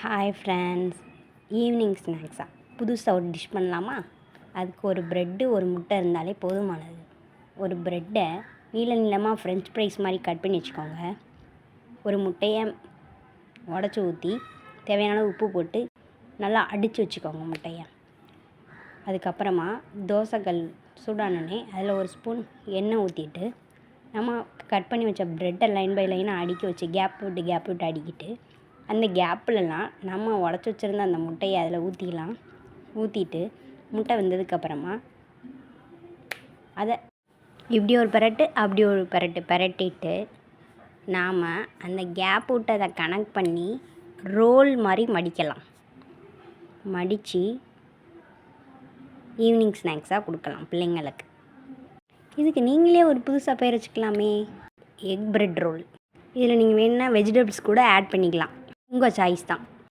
Hi friends, evening ஸ்நாக்ஸாக புதுசாக ஒரு டிஷ் பண்ணலாமா? அதுக்கு ஒரு ப்ரெட்டு ஒரு முட்டை இருந்தாலே போதுமானது. ஒரு ப்ரெட்டை நீளமாக ஃப்ரெஞ்ச் ஃப்ரைஸ் மாதிரி கட் பண்ணி வச்சுக்கோங்க. ஒரு முட்டையை உடச்சி ஊற்றி தேவையான உப்பு போட்டு நல்லா அடித்து வச்சுக்கோங்க முட்டையை. அதுக்கப்புறமா தோசைக்கல் சூடானோடனே அதில் ஒரு ஸ்பூன் எண்ணெய் ஊற்றிட்டு நம்ம கட் பண்ணி வச்ச ப்ரெட்டை லைன் பை லைனாக அடுக்கி வச்சு கேப் விட்டு அடிக்கிட்டு அந்த கேப்புலலாம் நம்ம உடச்சி வச்சுருந்த அந்த முட்டையை அதில் ஊற்றிக்கலாம். ஊற்றிட்டு முட்டை வெந்ததுக்கப்புறமா அதை இப்படி ஒரு பெரட்டு அப்படி ஒரு பெரட்டிட்டு நாம் அந்த கேப் விட்டு அதை கனெக்ட் பண்ணி ரோல் மாதிரி மடிக்கலாம். மடித்து ஈவினிங் ஸ்நாக்ஸாக கொடுக்கலாம் பிள்ளைங்களுக்கு. இதுக்கு நீங்களே ஒரு புதுசாக பேர் வச்சுக்கலாமே, எக் பிரெட் ரோல். இதில் நீங்கள் வேணுன்னா வெஜிடபிள்ஸ் கூட ஆட் பண்ணிக்கலாம். உங்கள் சாய்ஸ் தான்.